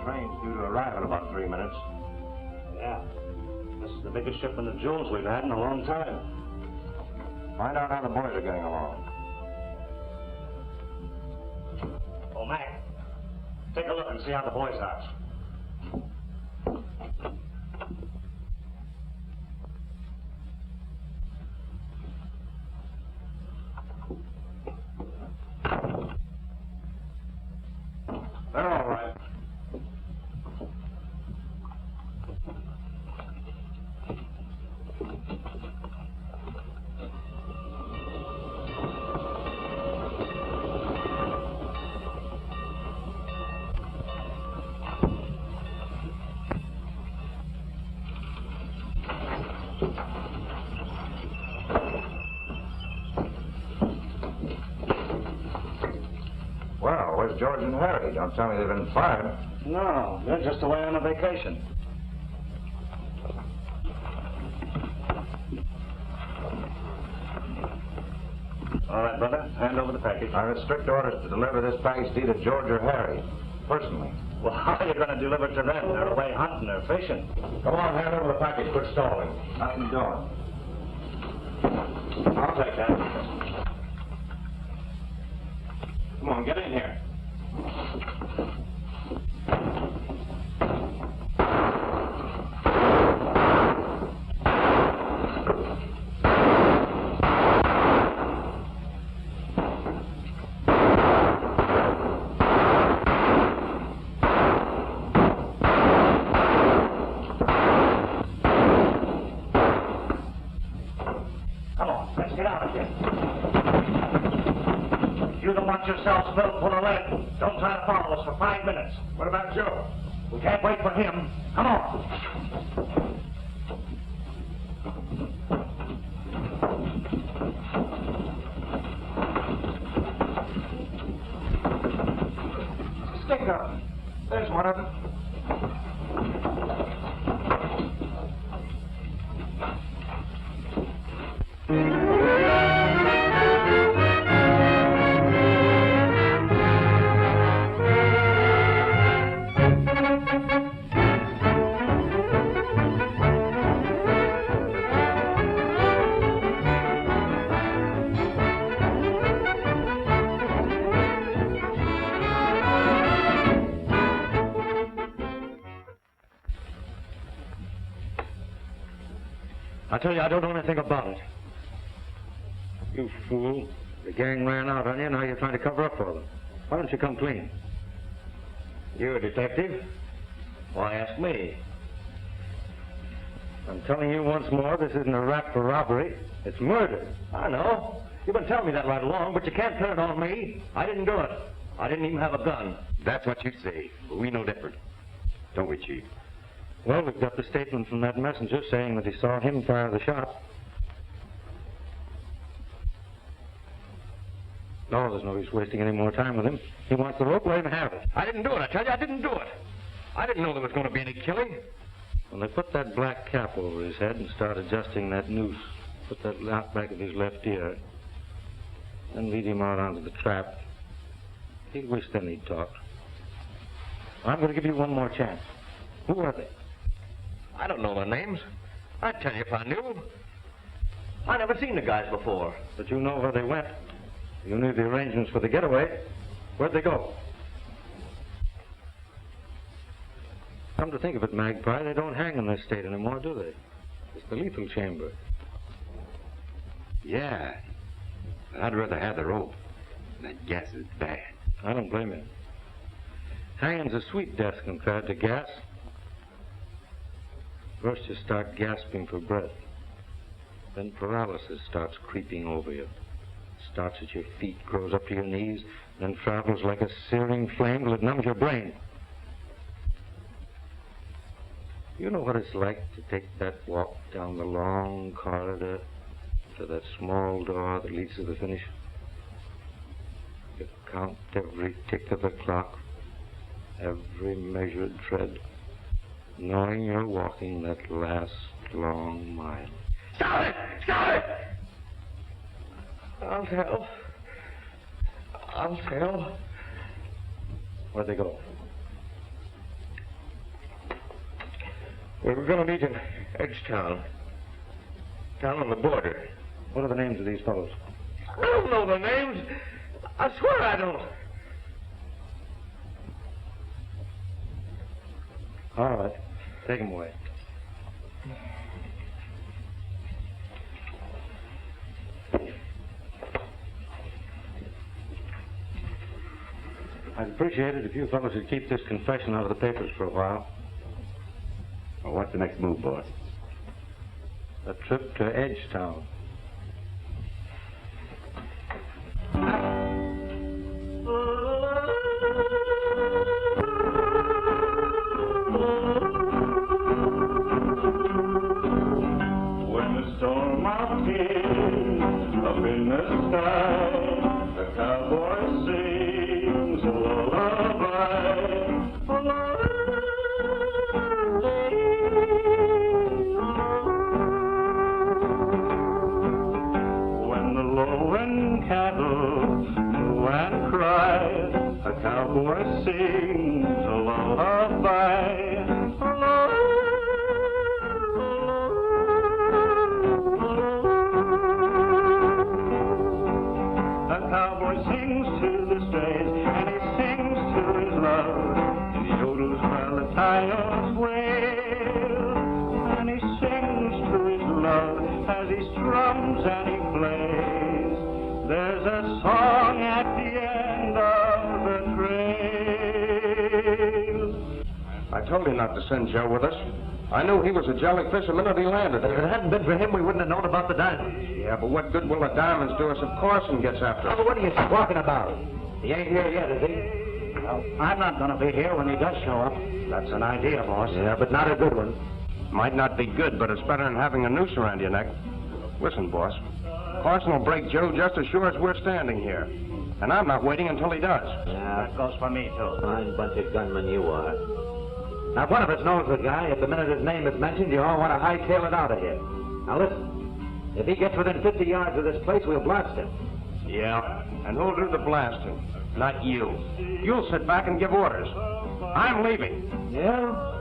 train's due to arrive in about 3 minutes. Yeah. This is the biggest shipment of jewels we've had in a long time. Find out how the boys are getting along. Oh, Mac, take a look and see how the boys are. They're all right. Well, where's George and Harry? Don't tell me they've been fired. No, they're just away on a vacation. All right, brother, hand over the package. I have strict orders to deliver this package to either George or Harry, personally. Well, how are you going to deliver it to them? They're away hunting or fishing. Come on, hand over the package. Quit stalling. Nothing doing. I'll take that. Come on, get in here. Come on, let's get out of here. You don't want yourselves filled full of lead. Don't try to follow us for 5 minutes. What about Joe? We can't wait for him. Come on. Stinker. There's one of them. I tell you, I don't know anything about it. You fool. The gang ran out on you, now you're trying to cover up for them. Why don't you come clean? You a detective? Why ask me? I'm telling you once more, this isn't a rap for robbery. It's murder. I know. You've been telling me that right along, but you can't turn it on me. I didn't do it. I didn't even have a gun. That's what you say, but we know different. Don't we, Chief? Well, we've got the statement from that messenger saying that he saw him fire the shot. No, there's no use wasting any more time with him. He wants the rope, let him have it. I didn't do it, I tell you, I didn't do it. I didn't know there was going to be any killing. When they put that black cap over his head and start adjusting that noose, put that out back of his left ear, then lead him out onto the trap, he wished then he'd talk. I'm going to give you one more chance. Who are they? I don't know their names. I'd tell you if I knew. I never seen the guys before. But you know where they went. You knew the arrangements for the getaway. Where'd they go? Come to think of it, Magpie, they don't hang in this state anymore, do they? It's the lethal chamber. Yeah. But I'd rather have the rope. That gas is bad. I don't blame you. Hanging's a sweet death compared to gas. First you start gasping for breath. Then paralysis starts creeping over you. Starts at your feet, grows up to your knees, then travels like a searing flame till it numbs your brain. You know what it's like to take that walk down the long corridor to that small door that leads to the finish? You count every tick of the clock, every measured tread, knowing you're walking that last long mile. Stop it! Stop it! I'll tell. I'll tell. Where'd they go? We were going to meet in Edgetown. Down on the border. What are the names of these fellows? I don't know the names. I swear I don't. All right. Take them away. I'd appreciate it if you fellows would keep this confession out of the papers for a while. Well, what's the next move, boss? A trip to Edgetown. When the storm appears up in the sky, the cowboy sings a lullaby. When the lowing cattle moo and cry, a cowboy sings a lullaby. A cowboy sings to the strays, and he sings to his love. He yodels while the coyotes wail, and he sings to his love as he strums and he plays. There's a song at the end of the trail. I told you not to send Joe with us. I knew he was a jellyfish the minute he landed If it here. hadn't been for him, we wouldn't have known about the diamonds. Yeah, but what good will the diamonds do us if Carson gets after us? Oh, what are you talking about? He ain't here yet, is he? Well, I'm not going to be here when he does show up. That's an idea, boss. Yeah, but not a good one. Might not be good, but it's better than having a noose around your neck. Listen, boss. Carson will break Joe just as sure as we're standing here. And I'm not waiting until he does. That goes for me, too. Fine bunch of gunmen you are. Now, if one of us knows the guy, if the minute his name is mentioned, you all want to hightail it out of here. Now, listen. If he gets within 50 yards of this place, we'll blast him. Yeah, and who'll do the blasting? Not you. You'll sit back and give orders. I'm leaving. Yeah?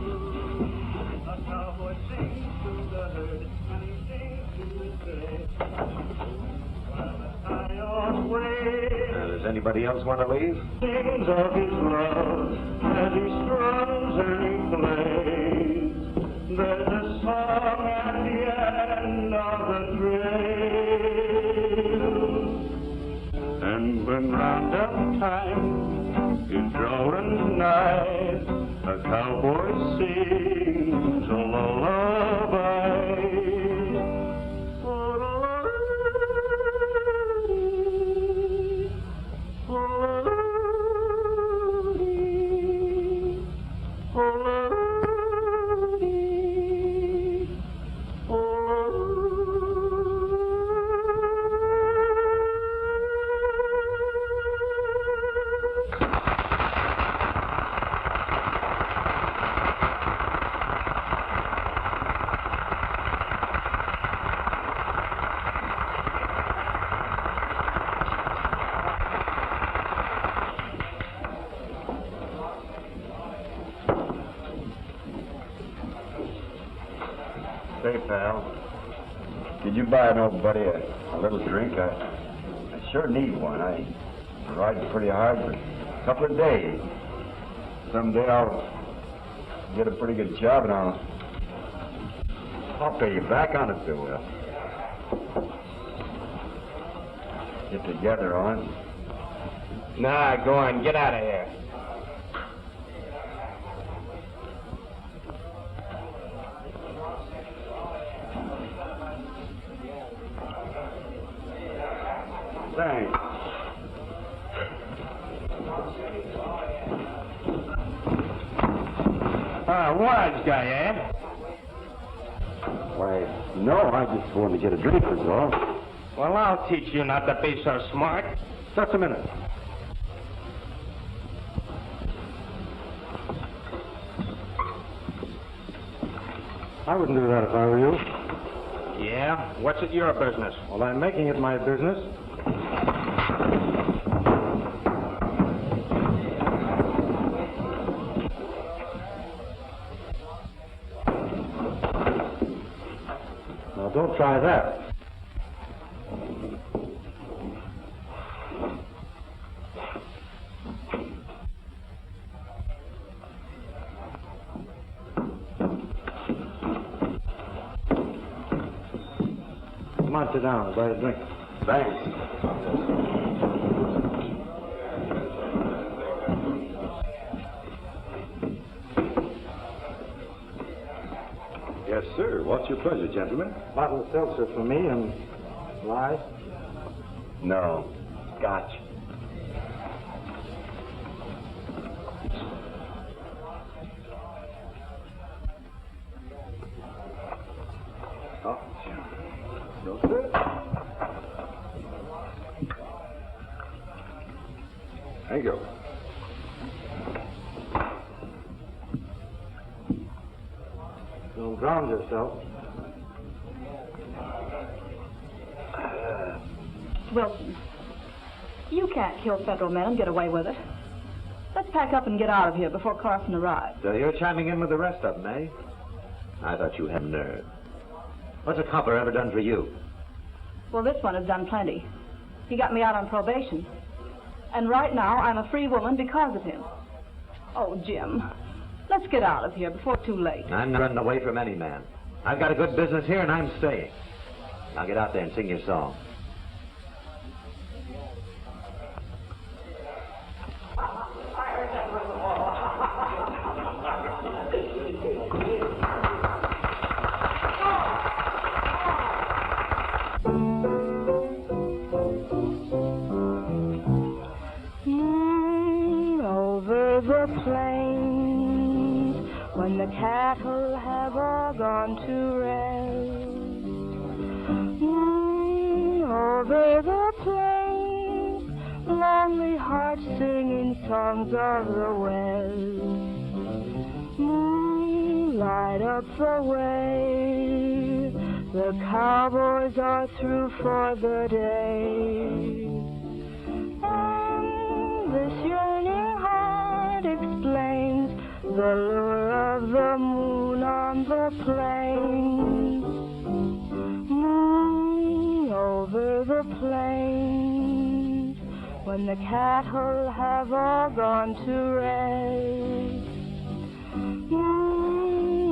A cowboy sings to the herd, and he sings to his stray. While the coyotes wail, Does anybody else want to leave? sings of his love as he strums and he plays. There's a song at the end of the trail. And when roundup time is drawing nigh, a cowboy sings a lullaby. Say, pal, could you buy an old buddy a little drink? I sure need one. I ride pretty hard for a couple of days. Someday I'll get a pretty good job and I'll pay you back on it, Bill. Get together on it. Nah, go on. Get out of here. Thanks. Wise guy, eh? Why, no, I just wanted to get a drink, was all. Well, I'll teach you not to be so smart. Just a minute. I wouldn't do that if I were you. Yeah? What's it your business? Well, I'm making it my business. left. Come on, sit down. I'll buy a drink. Thanks. Yes, sir. What's your pleasure, gentlemen? Bottle of seltzer for me and lye. No. Scotch. Oh, no, sir. There you go. Don't drown yourself. Wilson, you can't kill federal men and get away with it. Let's pack up and get out of here before Carson arrives. So you're chiming in with the rest of them, eh? I thought you had nerve. What's a copper ever done for you? Well, this one has done plenty. He got me out on probation. And right now, I'm a free woman because of him. Oh, Jim, let's get out of here before it's too late. I'm not running away from any man. I've got a good business here, and I'm staying. Now get out there and sing your song. Over the plains, when the cattle have all gone to rest. Over the plains, lonely hearts singing songs of the west. Light up the way, the cowboys are through for the day. This yearning heart explains the lure of the moon on the plains. Over the plains, when the cattle have all gone to rest.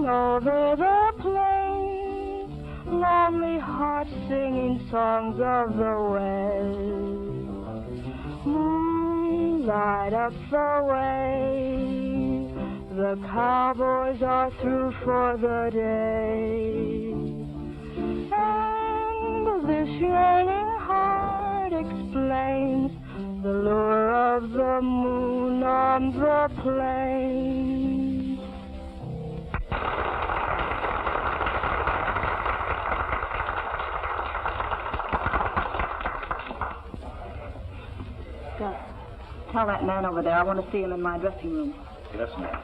Over the plains, lonely hearts singing songs of the west. Light up the way, the cowboys are through for the day. And this yearning heart explains the lure of the moon on the plains. Tell that man over there I want to see him in my dressing room. Yes, ma'am.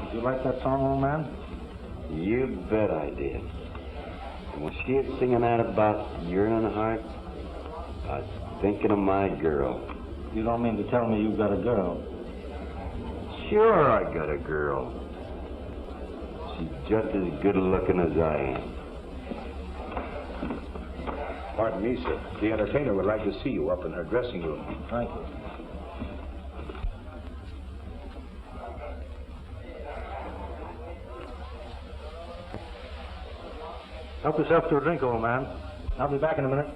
Did you like that song, old man? You bet I did. And when she was singing that about yearning heart, I was thinking of my girl. You don't mean to tell me you've got a girl? Sure, I got a girl. She's just as good looking as I am. Pardon me, sir. The entertainer would like to see you up in her dressing room. Thank you. Help yourself to a drink, old man. I'll be back in a minute.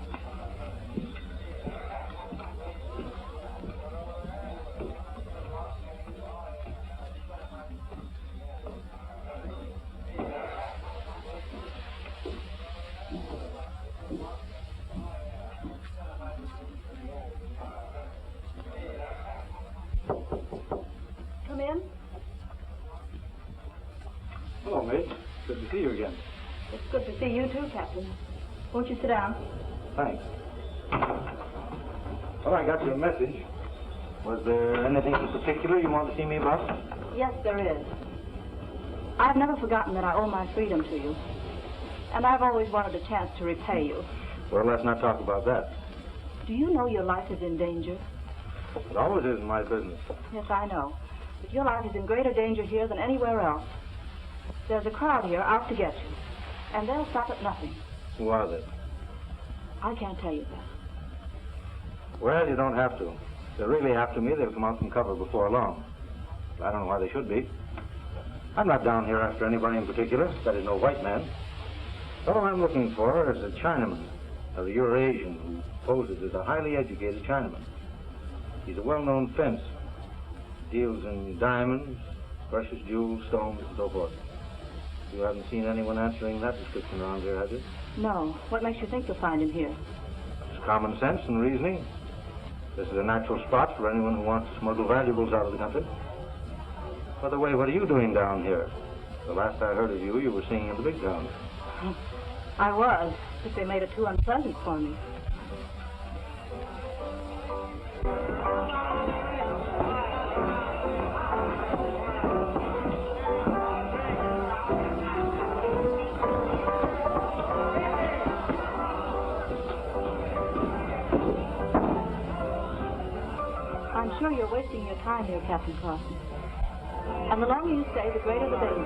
Come in. Hello, mate. Good to see you again. It's good to see you too, Captain. Won't you sit down? Thanks. Well, I got your message. Was there anything in particular you wanted to see me about? Yes, there is. I've never forgotten that I owe my freedom to you. And I've always wanted a chance to repay you. Well, let's not talk about that. Do you know your life is in danger? It always is in my business. Yes, I know. But your life is in greater danger here than anywhere else. There's a crowd here out to get you. And they'll stop at nothing. Who are they? I can't tell you that. Well, you don't have to. If they're really after me, they'll come out from cover before long. I don't know why they should be. I'm not down here after anybody in particular. That is no white man. All I'm looking for is a Chinaman of your Eurasian who poses as a highly educated Chinaman. He's a well-known fence. Deals in diamonds, precious jewels, stones, and so forth. You haven't seen anyone answering that description around here, have you? No. What makes you think you'll find him here? It's common sense and reasoning. This is a natural spot for anyone who wants to smuggle valuables out of the country. By the way, what are you doing down here? The last I heard of you, you were singing in the big town. I was, but they made it too unpleasant for me. I'm sure you're wasting your time here, Captain Carson. And the longer you stay, the greater the danger.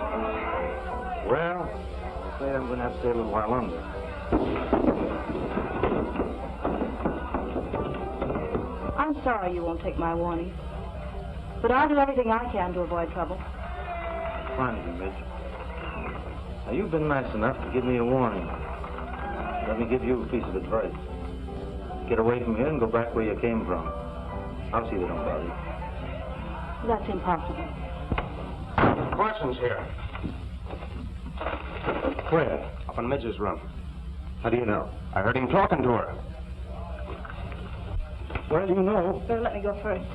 Well, I'm afraid I'm going to have to stay a little while longer. I'm sorry you won't take my warning. But I'll do everything I can to avoid trouble. Fine with you, Midge. Now, you've been nice enough to give me a warning. Let me give you a piece of advice. Get away from here and go back where you came from. I'll see they don't bother you. That's impossible. Carson's here. Where? Up in Midge's room. How do you know? I heard him talking to her. Well, you know. Better let me go first.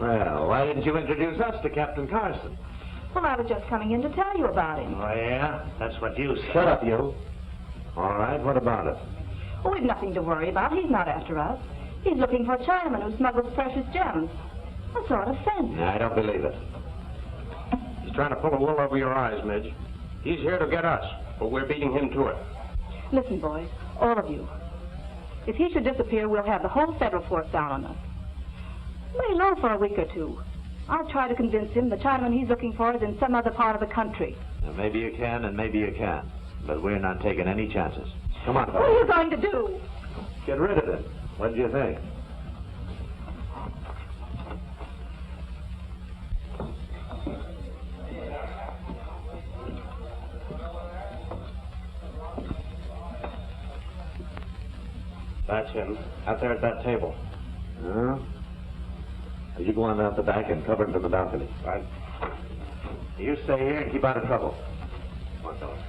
Well, why didn't you introduce us to Captain Carson? Well, I was just coming in to tell you about him. Oh, yeah? That's what you said. Shut up, you. All right, what about it? Oh, we've nothing to worry about. He's not after us. He's looking for a Chinaman who smuggles precious gems. A sort of fence. I don't believe it. He's trying to pull the wool over your eyes, Midge. He's here to get us, but we're beating him to it. Listen, boys, all of you. If he should disappear, we'll have the whole federal force down on us. Lay low for a week or two. I'll try to convince him the Chinaman he's looking for is in some other part of the country. Now, maybe you can and maybe you can't. But we're not taking any chances. Come on, What are you going to do? Get rid of him. What do you think? That's him, out there at that table. Huh? You go on out the back and cover him from the balcony. Right. You stay here and keep out of trouble. Come on, fellas.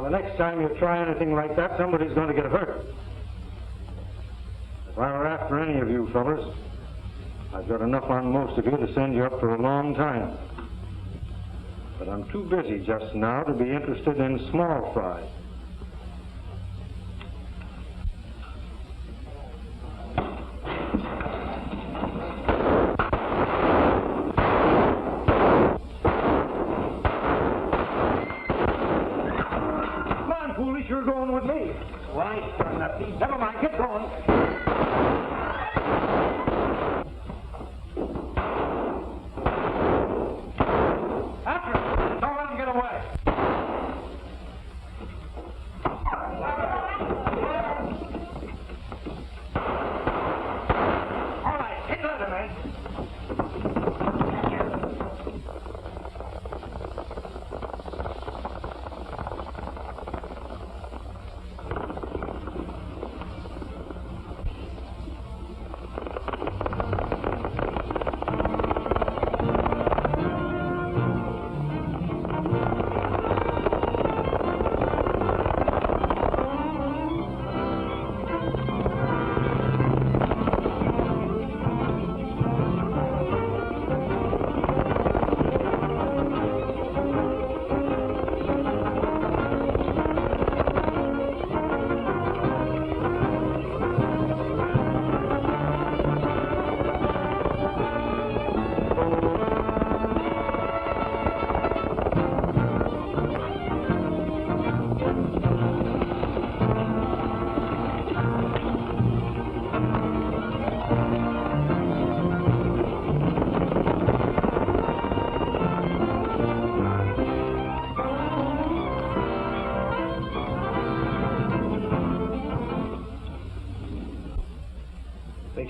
Next time you try anything like that, somebody's going to get hurt. If I were after any of you fellas, I've got enough on most of you to send you up for a long time. But I'm too busy just now to be interested in small fry. Come on, foolish, you're going with me. Why, never mind, get going.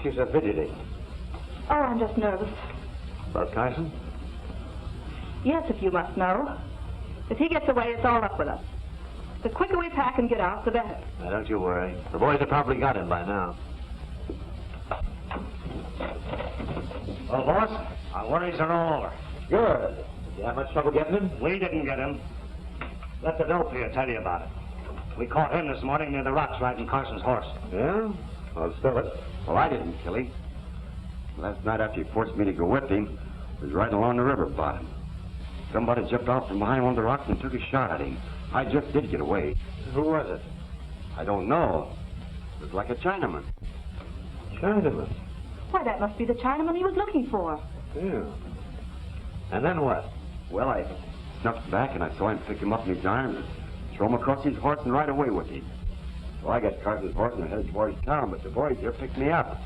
She's a fidgety. Oh, I'm just nervous. About Carson? Yes, if you must know. If he gets away, it's all up with us. The quicker we pack and get out, the better. Now, don't you worry. The boys have probably got him by now. Well, boss, our worries are all over. Good. Did you have much trouble getting him? We didn't get him. Let the dope here tell you about it. We caught him this morning near the rocks riding Carson's horse. Yeah? Well, spill it. Well, I didn't kill him. Last night after he forced me to go with him, I was riding along the river bottom. Somebody jumped off from behind one of the rocks and took a shot at him. I just did get away. Who was it? I don't know. It was like a Chinaman. Chinaman. Why, that must be the Chinaman he was looking for. Yeah. And then what? Well, I snuffed back and I saw him pick him up in his arms and throw him across his horse and ride away with him. So I got Carson's horse and headed towards town, but the boys here picked me up.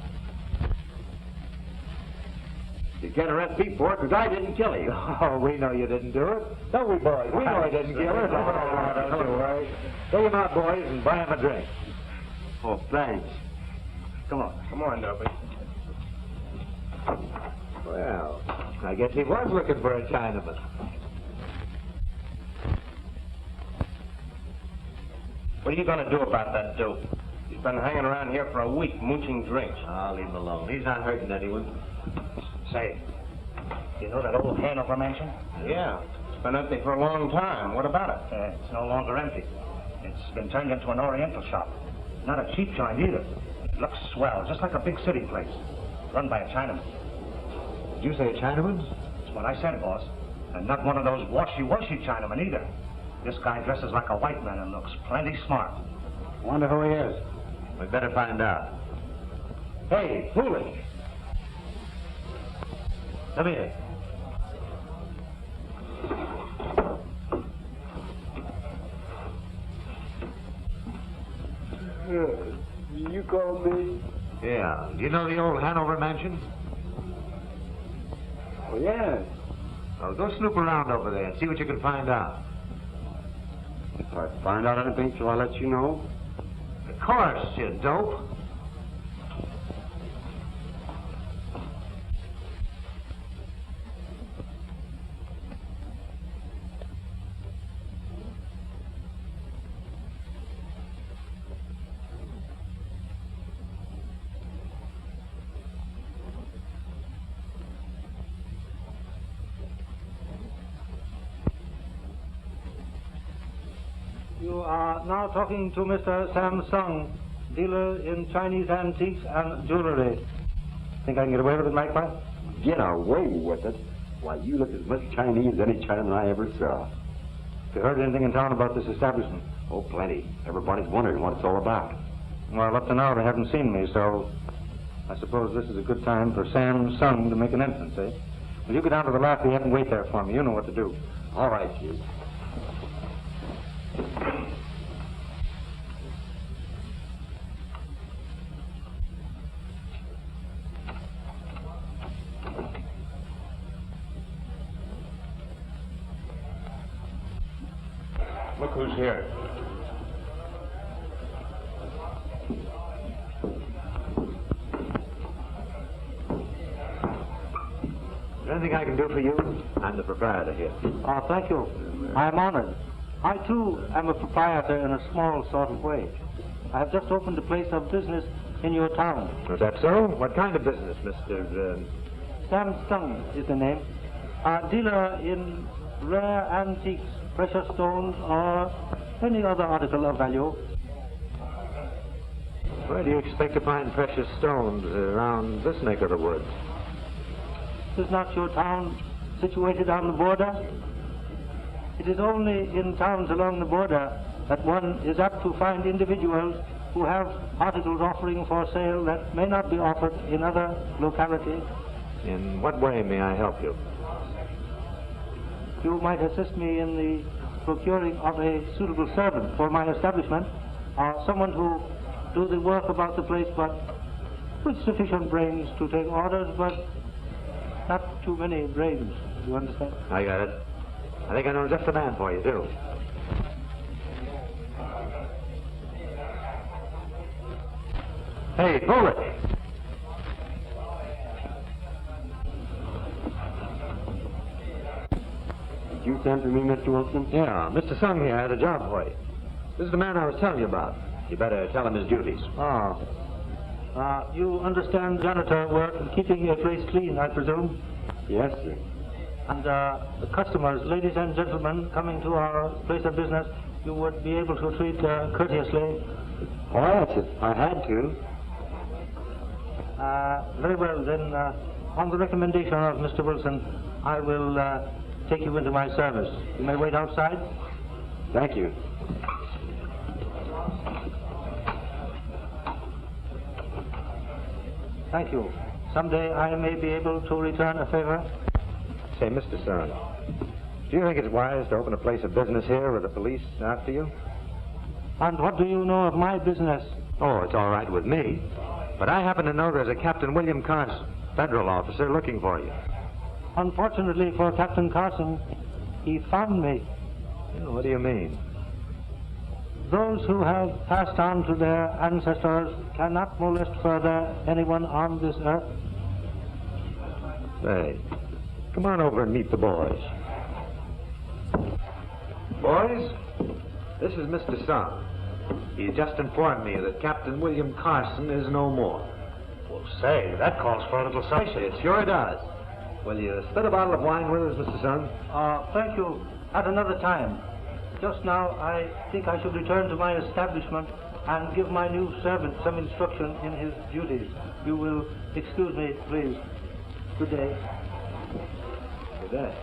You can't arrest me for it because I didn't kill him. Oh, we know you didn't do it. Don't we, boys? We know he didn't kill her. Oh, don't you worry. Take him out, boys, and buy him a drink. Oh, thanks. Come on, Dopey. Well, I guess he was looking for a Chinaman. What are you going to do about that dope? He's been hanging around here for a week, mooching drinks. I'll leave him alone. He's not hurting anyone. Say, you know that old Hanover mansion? Yeah, it's been empty for a long time. What about it? It's no longer empty. It's been turned into an Oriental shop. Not a cheap joint either. It looks swell, just like a big city place. Run by a Chinaman. Did you say a Chinaman? That's what I said, boss. And not one of those washy-washy Chinamen either. This guy dresses like a white man and looks plenty smart. Wonder who he is. We better find out. Hey, foolish! Come here. You called me? Yeah. Do you know the old Hanover mansion? Oh, yeah. Well, go snoop around over there and see what you can find out. If I find out anything, shall I let you know? Of course, you dope. You are now talking to Mr. Samsung, dealer in Chinese antiques and jewelry. Think I can get away with it, Magpie? Get away with it? Why, you look as much Chinese as any Chinaman I ever saw. Have you heard anything in town about this establishment? Oh, plenty. Everybody's wondering what it's all about. Well, up to now they haven't seen me, so I suppose this is a good time for Sam Sung to make an entrance, eh? Well, you go down to the Lafayette and wait there for me. You know what to do. All right, Chief. Look who's here. Is there anything I can do for you? I'm the proprietor here. Oh, thank you. I am honored. I, too, am a proprietor in a small sort of way. I have just opened a place of business in your town. Is that so? What kind of business, Mr. Sam Sung is the name. A dealer in rare antiques, precious stones, or any other article of value. Where do you expect to find precious stones around this neck of the woods? Is not your town situated on the border? It is only in towns along the border that one is apt to find individuals who have articles offering for sale that may not be offered in other localities. In what way may I help you? You might assist me in the procuring of a suitable servant for my establishment, or someone who do the work about the place, but with sufficient brains to take orders, but not too many brains. You understand? I got it. I think I know just the man for you, too. Hey, pull it! Did you send for me, Mr. Wilson? Yeah, Mr. Sung here has a job for you. This is the man I was telling you about. You better tell him his duties. Ah. You understand janitor work and keeping a place clean, I presume? Yes, sir. And the customers, ladies and gentlemen, coming to our place of business, you would be able to treat courteously. Oh, yes, if I had to. Very well, then, on the recommendation of Mr. Wilson, I will take you into my service. You may wait outside. Thank you. Thank you. Someday I may be able to return a favor. Say, Mr. Sung, do you think it's wise to open a place of business here with the police after you? And what do you know of my business? Oh, it's all right with me. But I happen to know there's a Captain William Carson, federal officer, looking for you. Unfortunately for Captain Carson, he found me. What do you mean? Those who have passed on to their ancestors cannot molest further anyone on this earth. Say, come on over and meet the boys. Boys, this is Mr. Sung. He just informed me that Captain William Carson is no more. Well, say, that calls for a little celebration. It sure does. Will you spit a bottle of wine with us, Mr. Sung? Thank you. At another time. Just now, I think I should return to my establishment and give my new servant some instruction in his duties. You will excuse me, please. Good day. Good day.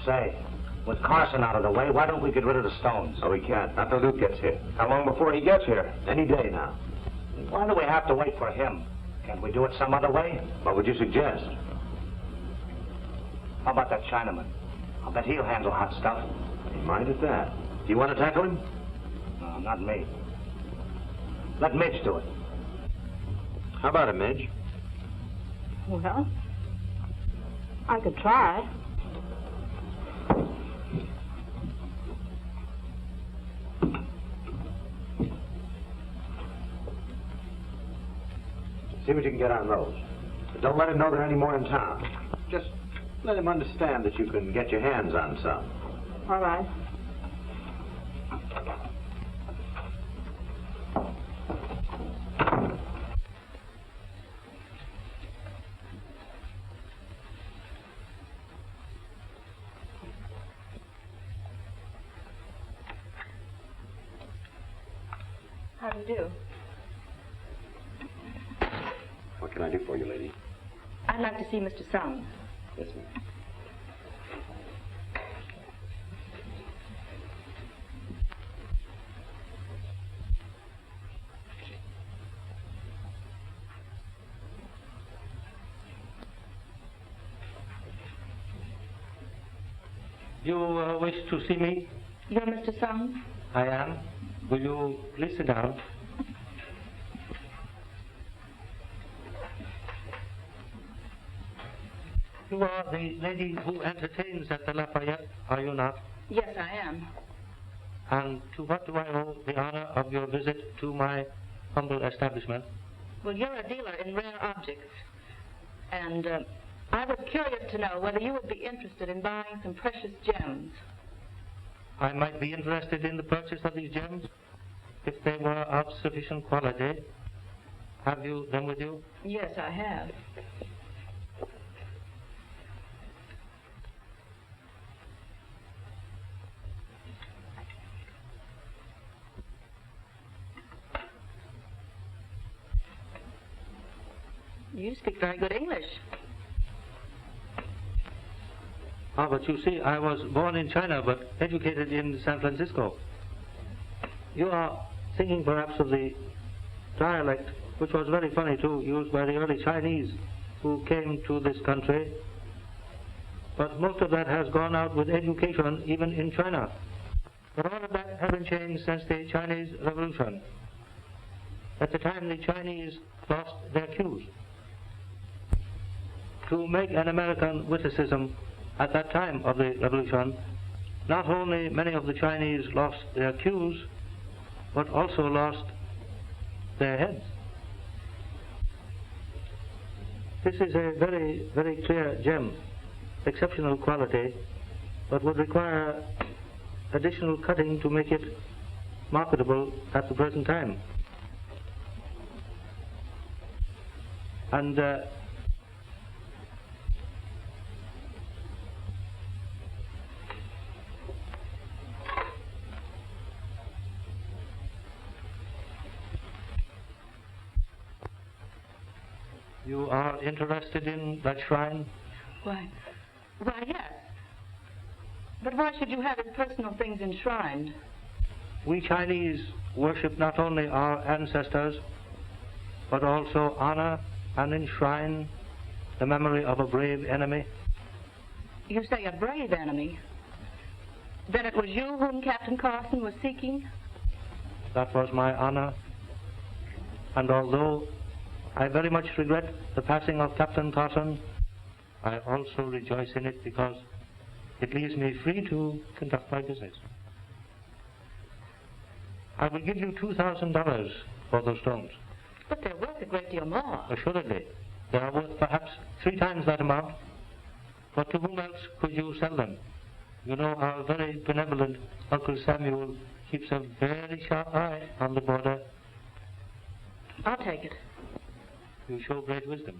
Say, with Carson out of the way, why don't we get rid of the stones? Oh, we can't. Not till Luke gets here. How long before he gets here? Any day now. Why do we have to wait for him? Can't we do it some other way? What would you suggest? How about that Chinaman? I'll bet he'll handle hot stuff. Mind at that. Do you want to tackle him? No, not me. Let Midge do it. How about it, Midge? Well, I could try. See what you can get on those. But don't let him know there are any more in town. Just let him understand that you can get your hands on some. All right. How do you do? What can I do for you, lady? I'd like to see Mr. Sung. Yes, ma'am. You wish to see me? You're Mr. Sung? I am. Will you please sit down? You are the lady who entertains at the Lafayette, are you not? Yes, I am. And to what do I owe the honor of your visit to my humble establishment? Well, you're a dealer in rare objects. And I was curious to know whether you would be interested in buying some precious gems. I might be interested in the purchase of these gems if they were of sufficient quality. Have you them with you? Yes, I have. You speak very good English. Ah, but you see, I was born in China but educated in San Francisco. You are thinking perhaps of the dialect, which was very funny too, used by the early Chinese who came to this country. But most of that has gone out with education, even in China. But all of that hasn't changed since the Chinese Revolution. At the time, the Chinese lost their cues. To make an American witticism at that time of the revolution, not only many of the Chinese lost their cues, but also lost their heads. This is a very, very clear gem, exceptional quality, but would require additional cutting to make it marketable at the present time. And you are interested in that shrine? Why, yes. But why should you have his personal things enshrined? We Chinese worship not only our ancestors, but also honor and enshrine the memory of a brave enemy. You say a brave enemy? Then it was you whom Captain Carson was seeking? That was my honor. And although I very much regret the passing of Captain Carson, I also rejoice in it because it leaves me free to conduct my business. I will give you $2,000 for those stones. But they're worth a great deal more. Assuredly. They are worth perhaps 3 times that amount. But to whom else could you sell them? You know, our very benevolent Uncle Samuel keeps a very sharp eye on the border. I'll take it. You show great wisdom.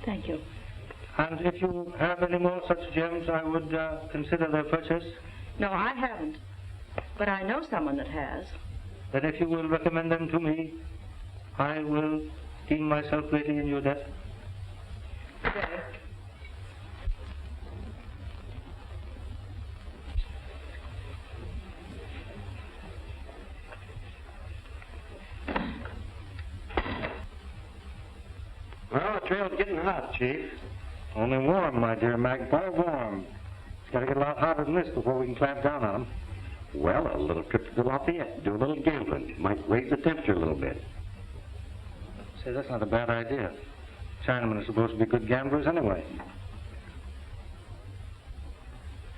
Thank you. And if you have any more such gems, I would consider their purchase. No, I haven't. But I know someone that has. Then if you will recommend them to me, I will deem myself greatly in your debt. Okay. Well, the trail's getting hot, Chief. Only warm, my dear Magpie, warm. It's got to get a lot hotter than this before we can clamp down on them. Well, a little trip to the Lafayette, do a little gambling. Might raise the temperature a little bit. Say, that's not a bad idea. Chinamen are supposed to be good gamblers anyway.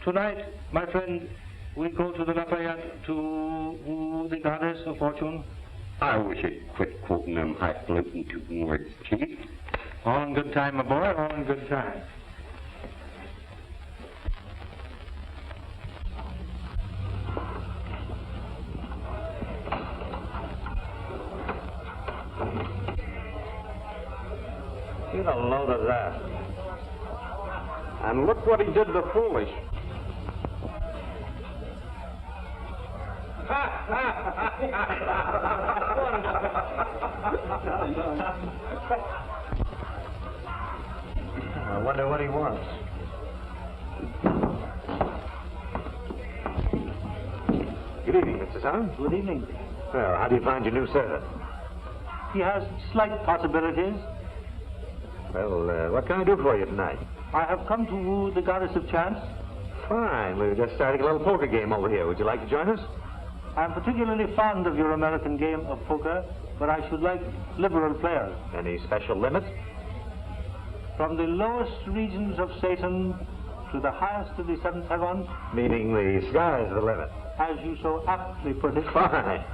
Tonight, my friend, we go to the Lafayette to the goddess of fortune. I wish you'd quit quoting them highfalutin tootin' words, Chief. All in good time, my boy, all in good time. Get a load of that. And look what he did to Foolish. I wonder what he wants. Good evening, Mr. Song. Good evening. Well, how do you find your new servant? He has slight possibilities. Well, what can I do for you tonight? I have come to woo the goddess of chance. Fine. We were just starting a little poker game over here. Would you like to join us? I'm particularly fond of your American game of poker, but I should like liberal players. Any special limits? From the lowest regions of Satan to the highest of the seventh heaven, Meaning the sky's the limit. as you so aptly put it. Fine.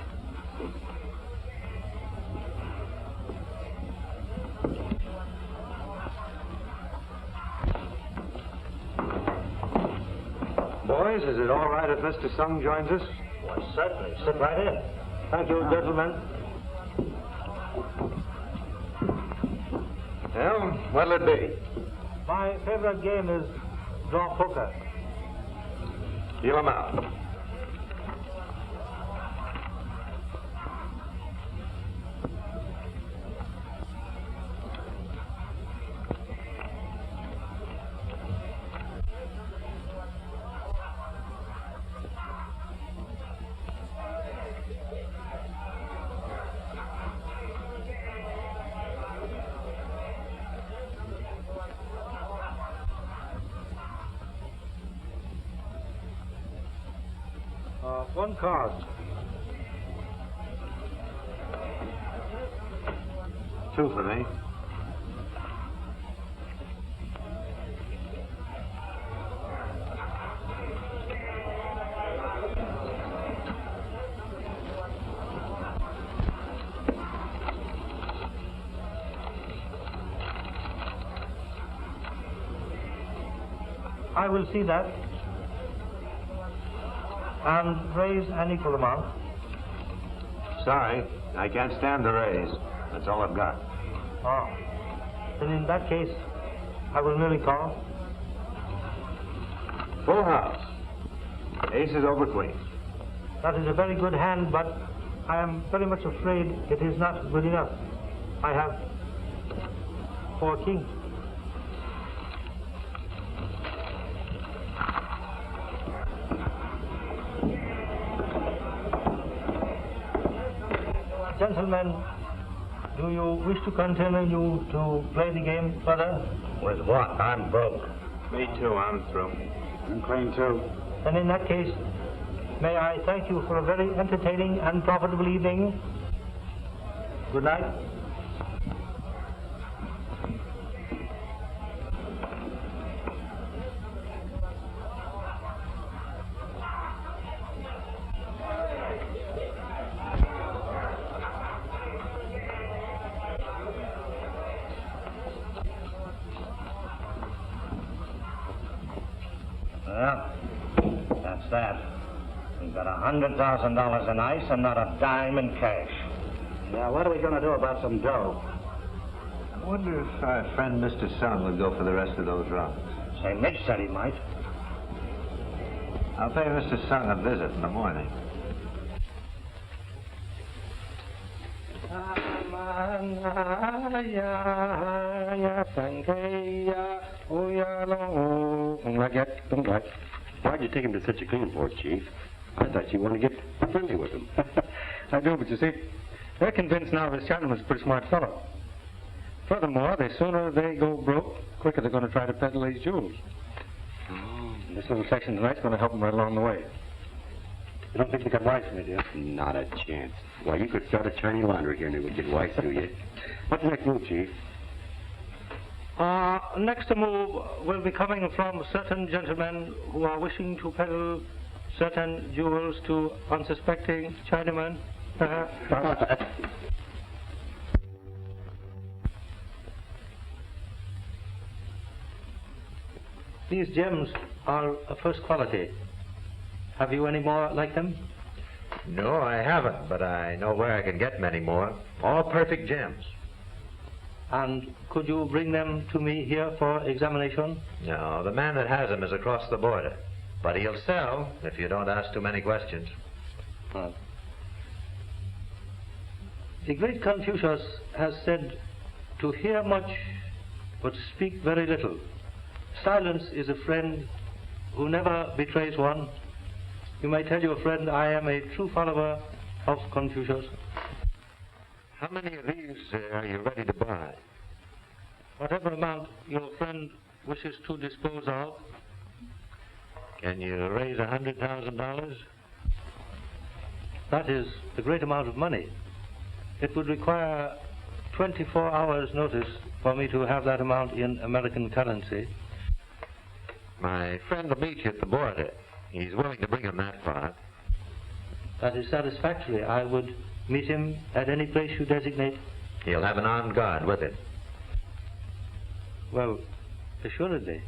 Boys, is it all right if Mr. Sung joins us? Why, certainly. Sit right in. Thank you, gentlemen. Well, what'll it be? My favorite game is draw poker. Deal 'em out. One card. Two for me. I will see that. And raise an equal amount. Sorry, I can't stand the raise. That's all I've got. Oh. Then in that case, I will merely call. Full house. Aces over queens. That is a very good hand, but I am very much afraid it is not good enough. I have 4 kings. Gentlemen, do you wish to continue to play the game further? With what? I'm broke. Me too, I'm through. I'm clean too. And in that case, may I thank you for a very entertaining and profitable evening. Good night. Well, that's that. We've got $100,000 in ice and not a dime in cash. Now, what are we going to do about some dough? I wonder if our friend Mr. Sung would go for the rest of those rocks. Say, Midge said he might. I'll pay Mr. Sung a visit in the morning. Why'd you take him to such a clean for, Chief? I thought you wanted to get friendly with him. I do, but you see, they're convinced now this Chinaman's a pretty smart fellow. Furthermore, the sooner they go broke, the quicker they're going to try to peddle these jewels. And this little section tonight's going to help them right along the way. You don't think they got wise to me, do you? Not a chance. Why, you could start a Chinese laundry here and it would get wise to you. What's the next move, Chief? Next move will be coming from certain gentlemen who are wishing to peddle certain jewels to unsuspecting Chinamen. These gems are of first quality. Have you any more like them? No, I haven't, but I know where I can get many more. All perfect gems. And could you bring them to me here for examination? No, the man that has them is across the border. But he'll sell if you don't ask too many questions. The great Confucius has said to hear much but speak very little. Silence is a friend who never betrays one. You may tell your friend I am a true follower of Confucius. How many of these are you ready to buy? Whatever amount your friend wishes to dispose of. Can you raise $100,000? That is a great amount of money. It would require 24 hours' notice for me to have that amount in American currency. My friend will meet you at the border. He's willing to bring him that far. That is satisfactory. I would meet him at any place you designate. He'll have an armed guard with him. Well, assuredly.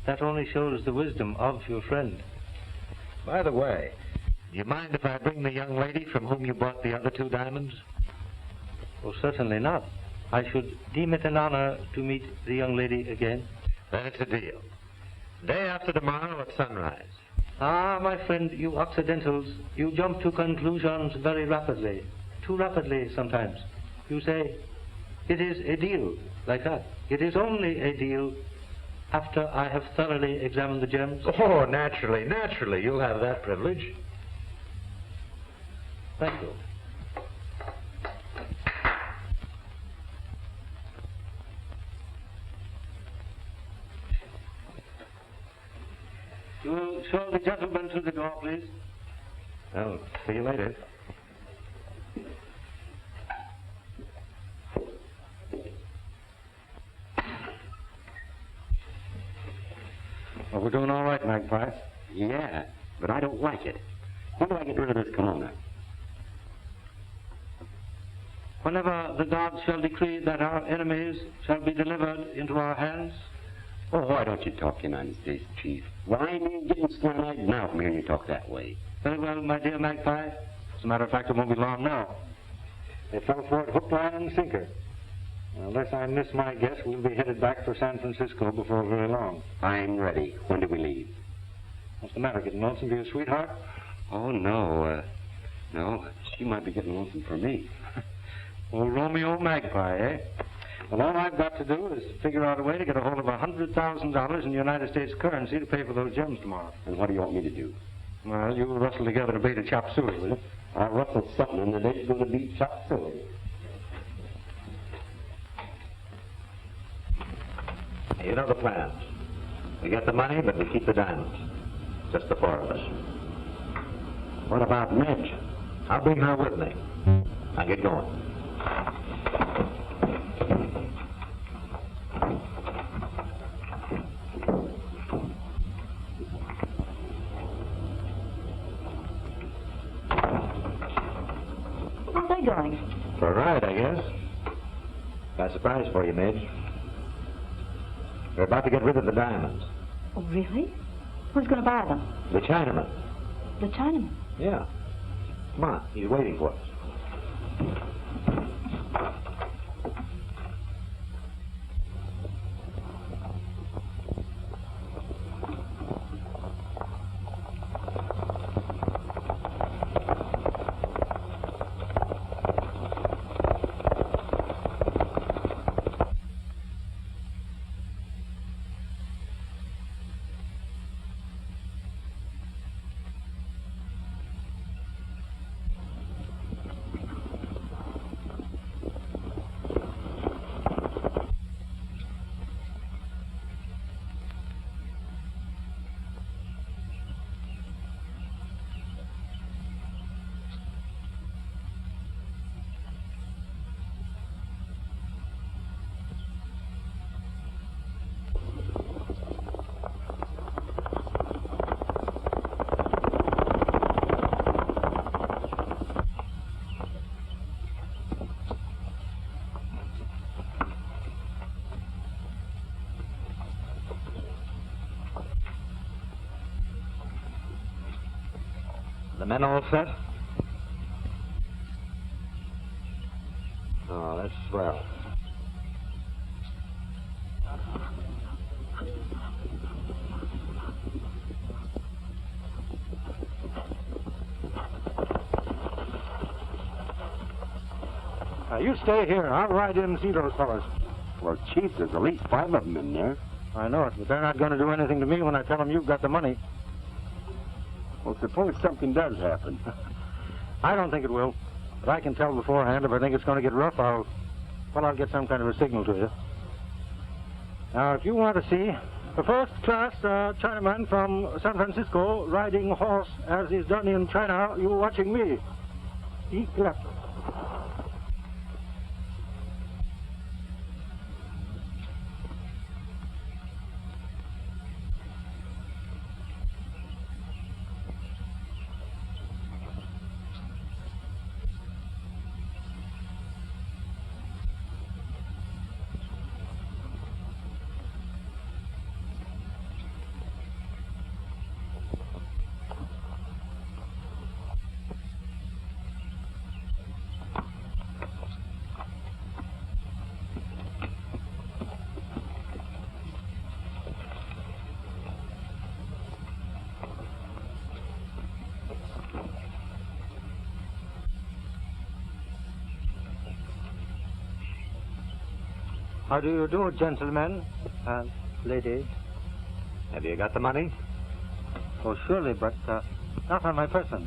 That only shows the wisdom of your friend. By the way, do you mind if I bring the young lady from whom you bought the other 2 diamonds? Oh, certainly not. I should deem it an honor to meet the young lady again. Then it's a deal. Day after tomorrow at sunrise. Ah, my friend, you Occidentals, you jump to conclusions very rapidly. Too rapidly sometimes. You say, it is a deal, like that. It is only a deal after I have thoroughly examined the gems. Oh, naturally. You'll have that privilege. Thank you. You will show the gentleman to the door, please. Well, see you later. Well, we're doing all right, Magpie. Yeah, but I don't like it. When do I get rid of this corona? Whenever the gods shall decree that our enemies shall be delivered into our hands. Oh, why don't you talk United States, Chief? Why, I'm getting slant-eyed now from hearing you talk that way. Very well, my dear Magpie. As a matter of fact, it won't be long now. They fell for it hook, line, and sinker. Unless I miss my guess, we'll be headed back for San Francisco before very long. I'm ready. When do we leave? What's the matter? Getting lonesome to your sweetheart? Oh, no. No, she might be getting lonesome for me. Old Romeo Magpie, eh? Well, all I've got to do is figure out a way to get a hold of $100,000 in United States currency to pay for those gems tomorrow. And what do you want me to do? Well, you rustle together a bait of chop suey, will you? I'll rustle something and the date's going to be chop suey. You know the plans. We get the money, but we keep the diamonds. Just the 4 of us. What about Midge? I'll bring her with me. Now get going. Where's they going? For a ride, I guess. Got a surprise for you, Midge. We're about to get rid of the diamonds. Oh, really? Who's going to buy them? The Chinaman. The Chinaman. Yeah. Come on, he's waiting for us. The men all set? Oh, that's swell. Now, you stay here. I'll ride in and see those fellas. Well, Chief, there's at least 5 of them in there. I know it, but they're not going to do anything to me when I tell them you've got the money. Well, suppose something does happen. I don't think it will, but I can tell beforehand. If I think it's going to get rough, I'll get some kind of a signal to you. Now, if you want to see the first-class Chinaman from San Francisco riding a horse as is done in China, you're watching me. Eat left. How do you do, gentlemen and ladies? Have you got the money? Oh, surely, but not on my person.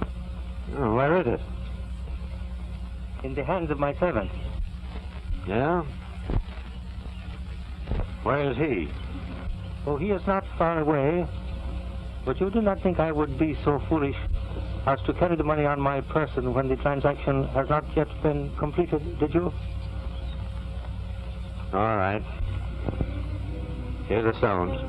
Oh, where is it? In the hands of my servant. Yeah? Where is he? Oh, he is not far away. But you do not think I would be so foolish as to carry the money on my person when the transaction has not yet been completed, did you? All right. Here's the stones.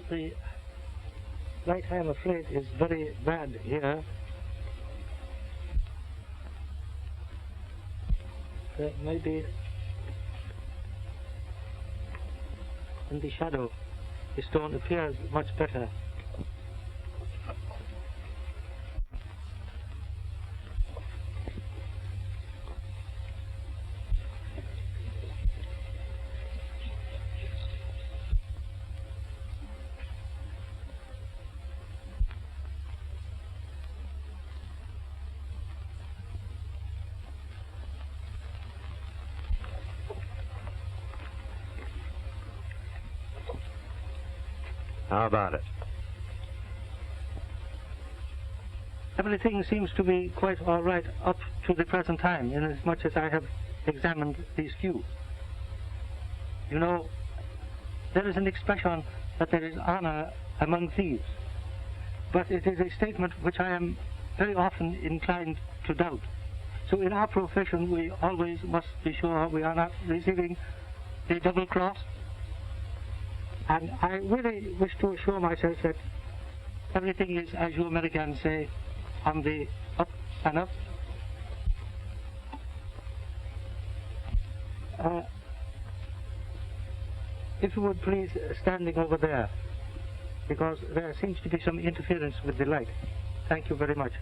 The light, I am afraid, is very bad here. Maybe in the shadow, the stone appears much better. How about it? Everything seems to be quite all right up to the present time, inasmuch as I have examined these few. You know, there is an expression that there is honor among thieves, but it is a statement which I am very often inclined to doubt. So in our profession, we always must be sure we are not receiving the double cross. And I really wish to assure myself that everything is, as you Americans say, on the up and up. If you would please standing over there, because there seems to be some interference with the light. Thank you very much.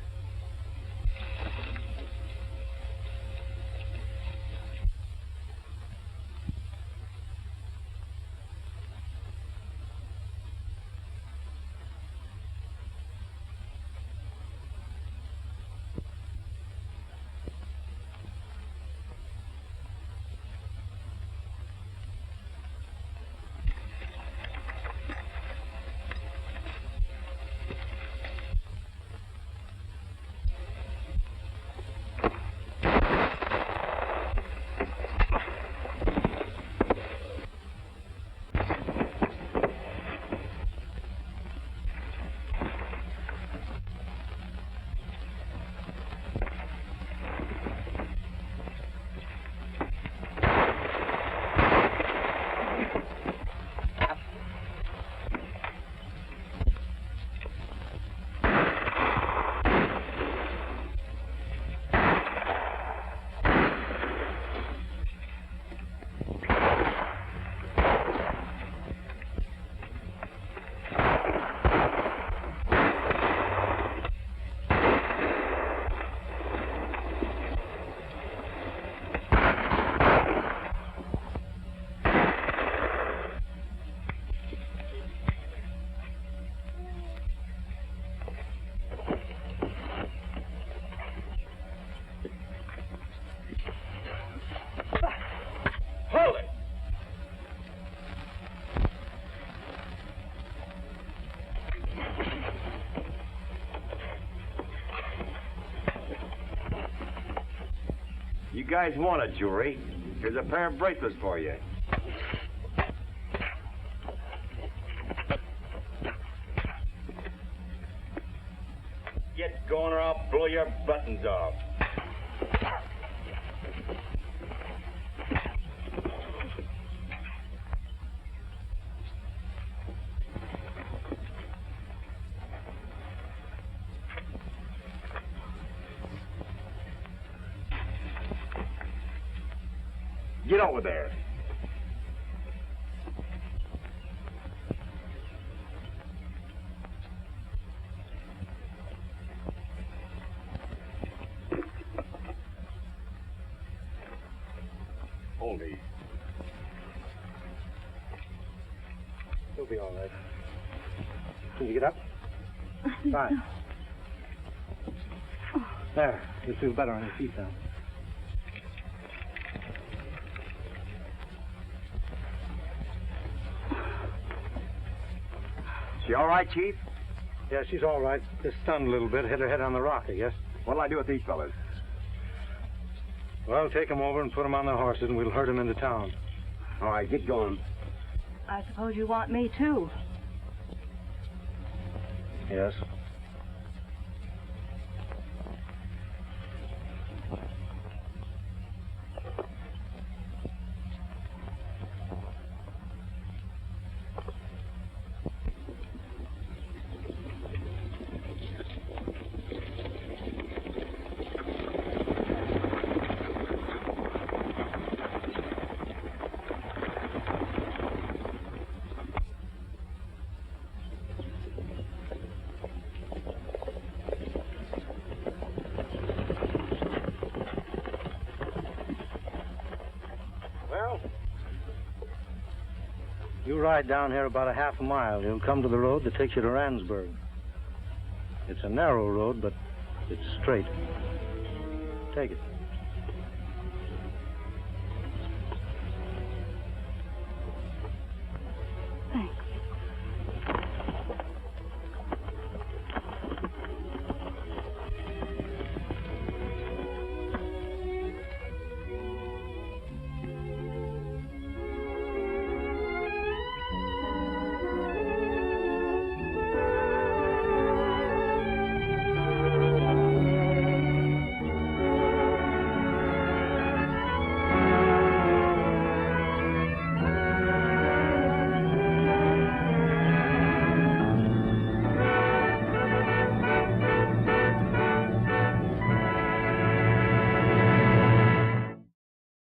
You guys want a jewelry? Here's a pair of bracelets for you. Get going or I'll blow your buttons off. Get over there. Hold these. You'll be all right. Can you get up? Fine. There. You'll feel better on your feet now. She all right, Chief? Yeah, she's all right. Just stunned a little bit. Hit her head on the rock, I guess. What'll I do with these fellas? Well, take them over and put them on their horses, and we'll herd them into town. All right, get going. I suppose you want me, too. Yes. You ride down here about a half a mile. You'll come to the road that takes you to Randsburg. It's a narrow road, but it's straight. Take it.